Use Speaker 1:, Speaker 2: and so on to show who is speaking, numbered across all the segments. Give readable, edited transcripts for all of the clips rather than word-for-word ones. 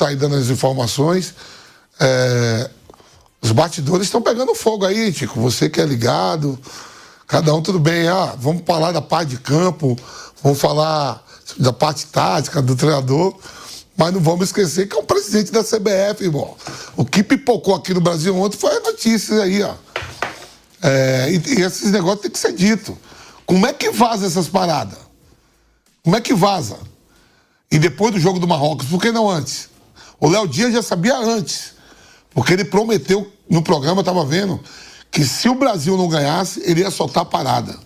Speaker 1: tá aí dando as informações. Os bastidores estão pegando fogo aí, Tico. Você que é ligado, cada um tudo bem. Vamos falar da parte de campo, vamos falar da parte tática, do treinador, mas não vamos esquecer que é o presidente da CBF, irmão. O que pipocou aqui no Brasil ontem foi a notícia aí, ó. E esses negócios têm que ser dito. Como é que vaza essas paradas? Como é que vaza? E depois do jogo do Marrocos, por que não antes? O Léo Dias já sabia antes, porque ele prometeu no programa, eu estava vendo, que se o Brasil não ganhasse, ele ia soltar a parada.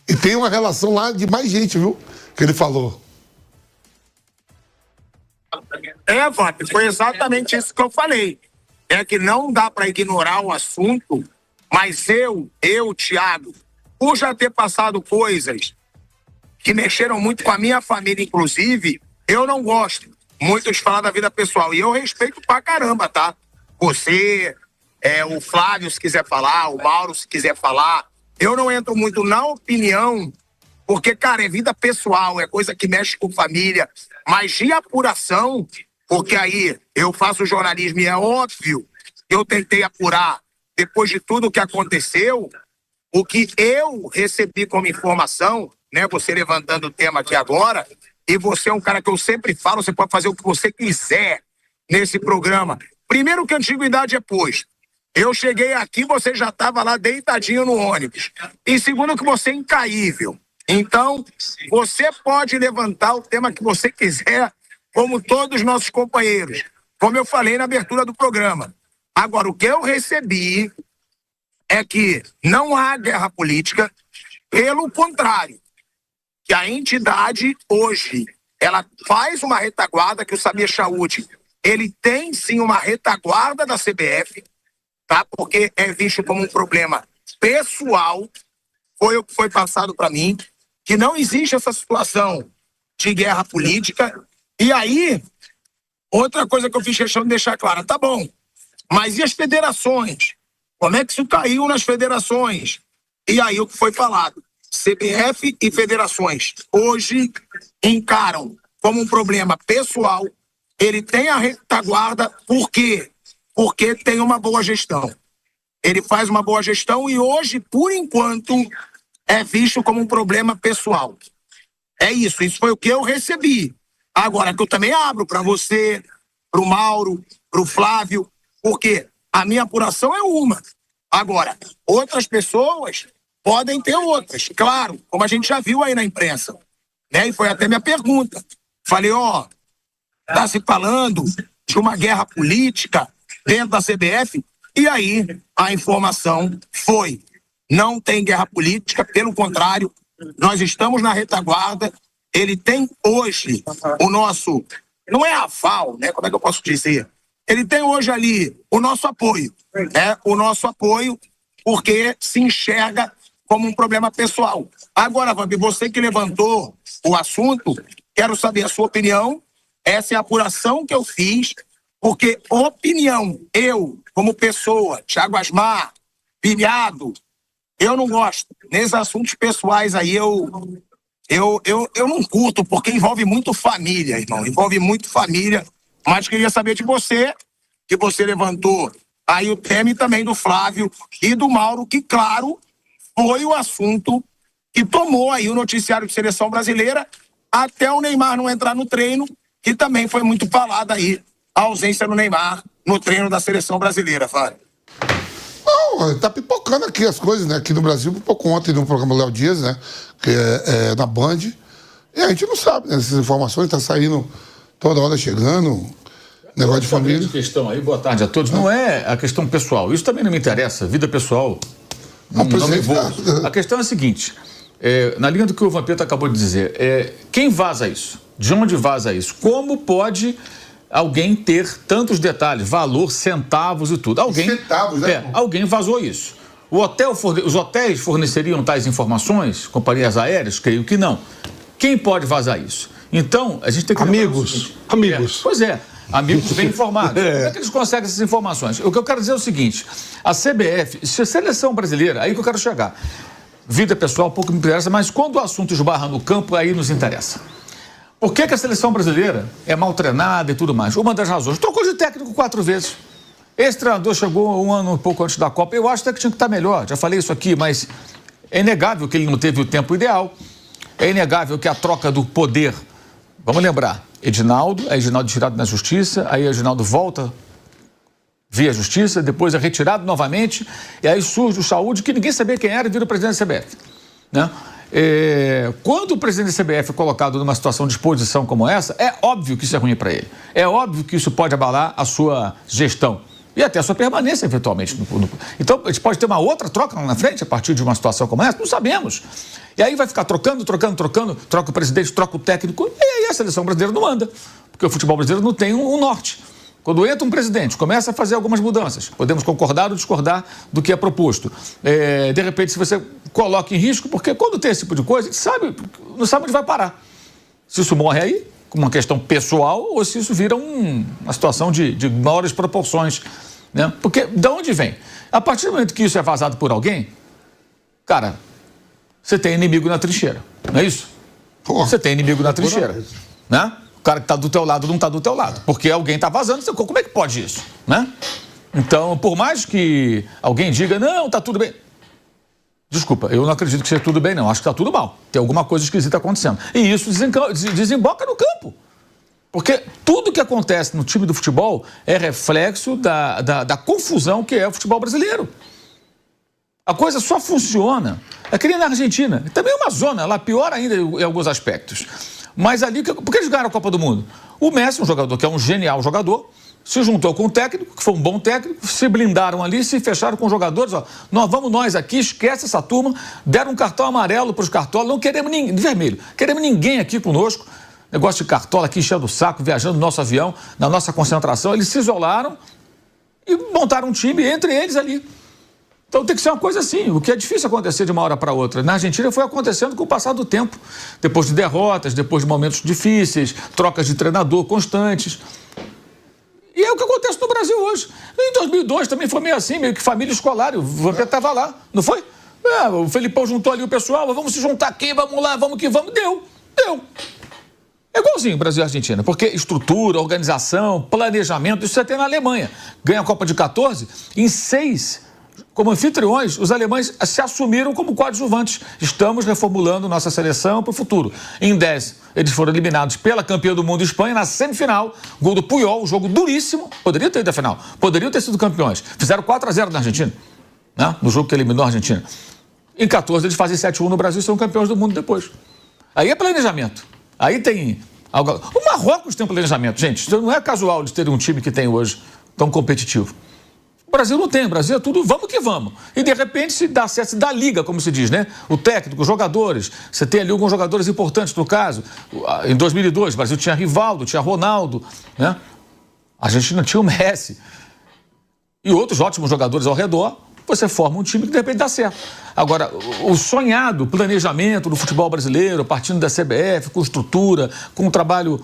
Speaker 1: E tem uma relação lá de mais gente, viu? Que ele falou.
Speaker 2: Vamp, foi exatamente isso que eu falei. É que não dá para ignorar o assunto, mas eu, Thiago, por já ter passado coisas que mexeram muito com a minha família, inclusive, eu não gosto muito de falar da vida pessoal. E eu respeito pra caramba, tá? Você, o Flávio, se quiser falar, o Mauro, se quiser falar. Eu não entro muito na opinião, porque, cara, é vida pessoal, é coisa que mexe com família. Mas de apuração, porque aí eu faço jornalismo e é óbvio, eu tentei apurar, depois de tudo que aconteceu, o que eu recebi como informação, né? Você levantando o tema aqui agora, e você é um cara que eu sempre falo, você pode fazer o que você quiser nesse programa. Primeiro que a antiguidade é posto. Eu cheguei aqui, você já estava lá deitadinho no ônibus. E segundo que você é incaível. Então, você pode levantar o tema que você quiser, como todos os nossos companheiros. Como eu falei na abertura do programa. Agora, o que eu recebi é que não há guerra política, pelo contrário, que a entidade hoje, ela faz uma retaguarda, que o Samir Chaud, ele tem sim uma retaguarda da CBF, tá? Porque é visto como um problema pessoal, foi o que foi passado para mim, que não existe essa situação de guerra política. E aí, outra coisa que eu fiz questão de deixar clara, tá bom, mas e as federações? Como é que isso caiu nas federações? E aí o que foi falado? CBF e federações hoje encaram como um problema pessoal. Ele tem a retaguarda, por quê? Porque tem uma boa gestão. Ele faz uma boa gestão e hoje, por enquanto, é visto como um problema pessoal. É isso foi o que eu recebi. Agora, que eu também abro para você, para o Mauro, para o Flávio, porque a minha apuração é uma. Agora, outras pessoas podem ter outras. Claro, como a gente já viu aí na imprensa. Né? E foi até minha pergunta. Falei, tá se falando de uma guerra política dentro da CBF? E aí, a informação foi, não tem guerra política, pelo contrário, nós estamos na retaguarda. Ele tem hoje o nosso, não é aval, né? Como é que eu posso dizer? Ele tem hoje ali o nosso apoio, né? O nosso apoio, porque se enxerga como um problema pessoal. Agora, Vamp, você que levantou o assunto, quero saber a sua opinião. Essa é a apuração que eu fiz, porque opinião, eu, como pessoa, Thiago Asmar, pilhado, eu não gosto. Nesses assuntos pessoais aí, eu não curto, porque envolve muito família, irmão. Envolve muito família. Mas queria saber de você, que você levantou aí o tema, e também do Flávio e do Mauro, que, claro, foi o assunto que tomou aí o noticiário de seleção brasileira, até o Neymar não entrar no treino, que também foi muito falado aí, a ausência do Neymar no treino da seleção brasileira, Flávio.
Speaker 1: Não, tá pipocando aqui as coisas, né? Aqui no Brasil, pipocou ontem no programa Léo Dias, né? Que é na Band. E a gente não sabe, né? Essas informações tá saindo toda hora chegando. Negócio de família.
Speaker 3: Questão aí, boa tarde a todos. Não é a questão pessoal. Isso também não me interessa. Vida pessoal. Não me envolvo. A questão é a seguinte. Na linha do que o Vampeta acabou de dizer, quem vaza isso? De onde vaza isso? Como pode alguém ter tantos detalhes, valor, centavos e tudo? Alguém,
Speaker 1: centavos, né?
Speaker 3: Alguém vazou isso. Os hotéis forneceriam tais informações? Companhias aéreas? Creio que não. Quem pode vazar isso? Então, a gente tem que...
Speaker 4: Amigos.
Speaker 3: Pois é. Amigos bem informados. Como é que eles conseguem essas informações? O que eu quero dizer é o seguinte, a CBF, se a seleção brasileira, aí que eu quero chegar, vida pessoal pouco me interessa, mas quando o assunto esbarra no campo, aí nos interessa. Por que a seleção brasileira é mal treinada e tudo mais? Uma das razões. Trocou de técnico 4 vezes. Esse treinador chegou um ano e pouco antes da Copa. Eu acho até que tinha que estar melhor. Já falei isso aqui, mas é inegável que ele não teve o tempo ideal. É inegável que a troca do poder... Vamos lembrar, Edinaldo tirado na justiça, aí Edinaldo volta via justiça, depois é retirado novamente, e aí surge o Saúde, que ninguém sabia quem era, e vira o presidente da CBF. Né? Quando o presidente da CBF é colocado numa situação de exposição como essa, é óbvio que isso é ruim para ele. É óbvio que isso pode abalar a sua gestão. E até a sua permanência, eventualmente. Então, a gente pode ter uma outra troca lá na frente, a partir de uma situação como essa? Não sabemos. E aí vai ficar trocando, troca o presidente, troca o técnico, e aí a seleção brasileira não anda. Porque o futebol brasileiro não tem um norte. Quando entra um presidente, começa a fazer algumas mudanças. Podemos concordar ou discordar do que é proposto. De repente, se você coloca em risco, porque quando tem esse tipo de coisa, a gente não sabe onde vai parar. Se isso morre aí, com uma questão pessoal, ou se isso vira uma situação de maiores proporções. Né? Porque de onde vem? A partir do momento que isso é vazado por alguém, cara, você tem inimigo na trincheira, não é isso? Você tem inimigo na trincheira, né? O cara que está do teu lado não está do teu lado, porque alguém está vazando. Como é que pode isso, né? Então, por mais que alguém diga, não, está tudo bem. Desculpa, eu não acredito que seja tudo bem, não. Acho que está tudo mal. Tem alguma coisa esquisita acontecendo. E isso desemboca no campo. Porque tudo que acontece no time do futebol é reflexo da confusão que é o futebol brasileiro. A coisa só funciona. É que nem na Argentina. Também é uma zona, lá pior ainda em alguns aspectos. Mas ali, por que eles ganharam a Copa do Mundo? O Messi, um jogador que é um genial jogador, se juntou com o técnico, que foi um bom técnico, se blindaram ali, se fecharam com os jogadores, ó, nós aqui, esquece essa turma, deram um cartão amarelo para os cartolas, não queremos ninguém, vermelho, queremos ninguém aqui conosco, negócio de cartola aqui enchendo o saco, viajando no nosso avião, na nossa concentração, eles se isolaram e montaram um time entre eles ali. Então tem que ser uma coisa assim, o que é difícil acontecer de uma hora para outra. Na Argentina foi acontecendo com o passar do tempo, depois de derrotas, depois de momentos difíceis, trocas de treinador constantes. E é o que acontece no Brasil hoje. Em 2002 também foi meio assim, meio que família escolar, o Vampeta estava lá, não foi? O Felipão juntou ali o pessoal, vamos se juntar aqui, vamos lá, vamos que vamos, deu. É igualzinho Brasil e Argentina, porque estrutura, organização, planejamento, isso você tem na Alemanha. Ganha a Copa de 14, em 6... Como anfitriões, os alemães se assumiram como coadjuvantes. Estamos reformulando nossa seleção para o futuro. Em 10, eles foram eliminados pela campeã do mundo Espanha na semifinal. Gol do Puyol, um jogo duríssimo. Poderia ter ido à final. Poderiam ter sido campeões. Fizeram 4-0 na Argentina, né? No jogo que eliminou a Argentina. Em 14, eles fazem 7-1 no Brasil e são campeões do mundo depois. Aí é planejamento. Aí tem... O Marrocos tem um planejamento, gente. Não é casual eles terem um time que tem hoje tão competitivo. O Brasil não tem, o Brasil é tudo vamos que vamos. E de repente se dá certo, se dá liga, como se diz, né? O técnico, os jogadores. Você tem ali alguns jogadores importantes no caso. Em 2002, o Brasil tinha Rivaldo, tinha Ronaldo, né? A Argentina tinha o Messi. E outros ótimos jogadores ao redor. Você forma um time que de repente dá certo. Agora, o sonhado planejamento do futebol brasileiro, partindo da CBF, com estrutura, com um trabalho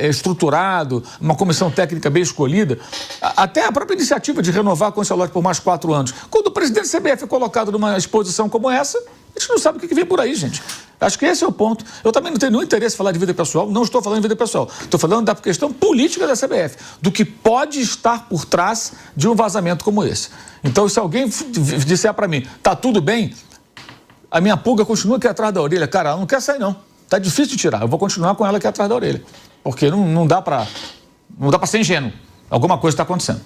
Speaker 3: estruturado, uma comissão técnica bem escolhida, até a própria iniciativa de renovar com o Ancelotti por mais 4 anos. Quando o presidente da CBF é colocado numa exposição como essa, a gente não sabe o que vem por aí, gente. Acho que esse é o ponto. Eu também não tenho nenhum interesse em falar de vida pessoal, não estou falando de vida pessoal. Estou falando da questão política da CBF, do que pode estar por trás de um vazamento como esse. Então, se alguém disser para mim, tá tudo bem, a minha pulga continua aqui atrás da orelha. Cara, ela não quer sair, não. Tá difícil de tirar. Eu vou continuar com ela aqui atrás da orelha. Porque não dá para ser ingênuo. Alguma coisa está acontecendo.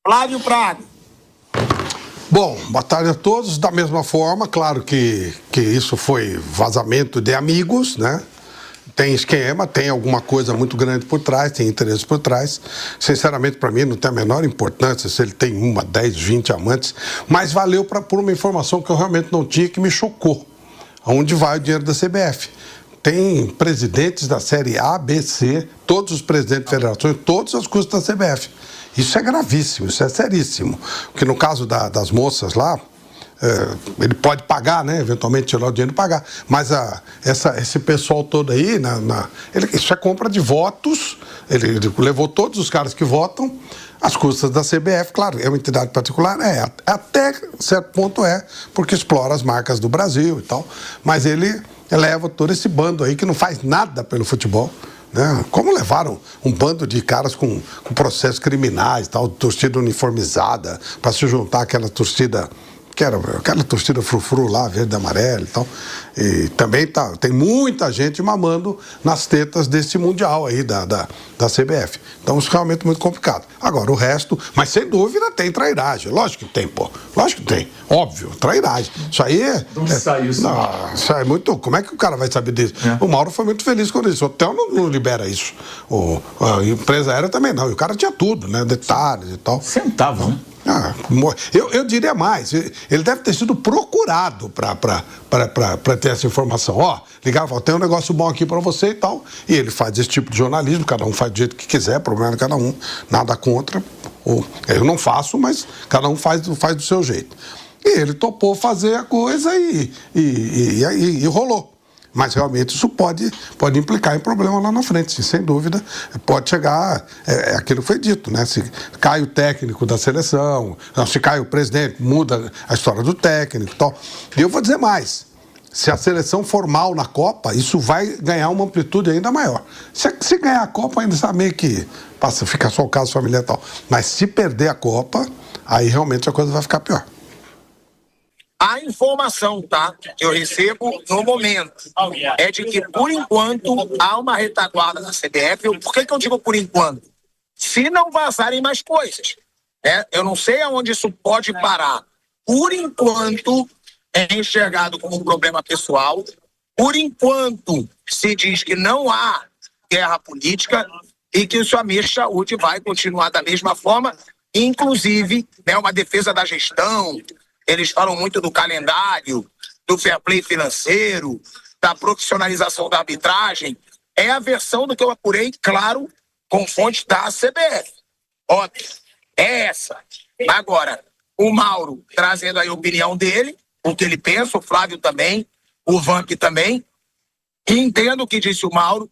Speaker 2: Flávio Prado.
Speaker 4: Bom, boa tarde a todos. Da mesma forma, claro que isso foi vazamento de amigos, né? Tem esquema, tem alguma coisa muito grande por trás, tem interesse por trás. Sinceramente, para mim, não tem a menor importância se ele tem 1, 10, 20 amantes, mas valeu por uma informação que eu realmente não tinha, que me chocou. Aonde vai o dinheiro da CBF? Tem presidentes da Série A, B, C, todos os presidentes de federações, todas as custas da CBF. Isso é gravíssimo, isso é seríssimo. Porque no caso das moças lá, ele pode pagar, né? Eventualmente tirar o dinheiro e pagar. Mas esse pessoal todo aí, isso é compra de votos, ele levou todos os caras que votam, as custas da CBF, claro, é uma entidade particular, até certo ponto porque explora as marcas do Brasil e tal, mas ele leva todo esse bando aí que não faz nada pelo futebol. Né? Como levaram um bando de caras com processos criminais, tal, torcida uniformizada, para se juntar àquela torcida, que era aquela torcida frufru lá, verde e amarelo e tal. E também tem muita gente mamando nas tetas desse Mundial aí da CBF. Então isso é realmente muito complicado. Agora, o resto, mas sem dúvida tem trairagem. Lógico que tem, pô. Lógico que tem. Óbvio, trairagem. Isso aí é...
Speaker 3: Não sai isso.
Speaker 4: Não, isso é muito... Como é que o cara vai saber disso? O Mauro foi muito feliz com isso. O hotel não libera isso. A empresa aérea também não. E o cara tinha tudo, né? Detalhes e tal.
Speaker 3: Centavo, né?
Speaker 4: Eu diria mais, ele deve ter sido procurado para ter essa informação. Ligava e falava, tem um negócio bom aqui para você e tal. E ele faz esse tipo de jornalismo, cada um faz do jeito que quiser, problema de cada um, nada contra. Eu não faço, mas cada um faz do seu jeito. E ele topou fazer a coisa e rolou. Mas realmente isso pode implicar em problema lá na frente, sem dúvida. Pode chegar, aquilo que foi dito, né? Se cai o técnico da seleção, se cai o presidente, muda a história do técnico e tal. E eu vou dizer mais, se a seleção for mal na Copa, isso vai ganhar uma amplitude ainda maior. Se ganhar a Copa, ainda está meio que fica só o caso familiar e tal. Mas se perder a Copa, aí realmente a coisa vai ficar pior.
Speaker 2: A informação, tá, que eu recebo no momento é de que, por enquanto, há uma retaguarda da CBF. Por que eu digo por enquanto? Se não vazarem mais coisas, né? Eu não sei aonde isso pode parar. Por enquanto, é enxergado como um problema pessoal. Por enquanto, se diz que não há guerra política e que o Samir Chaud vai continuar da mesma forma, inclusive, né, uma defesa da gestão. Eles falam muito do calendário, do fair play financeiro, da profissionalização da arbitragem. É a versão do que eu apurei, claro, com fontes da CBF. Óbvio, é essa. Agora, o Mauro trazendo aí a opinião dele, o que ele pensa, o Flávio também, o Vamp também. E entendo o que disse o Mauro,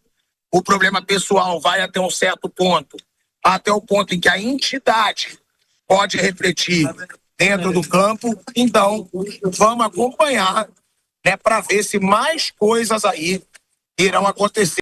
Speaker 2: o problema pessoal vai até um certo ponto, até o ponto em que a entidade pode refletir dentro do campo. Então, vamos acompanhar, né, para ver se mais coisas aí irão acontecer.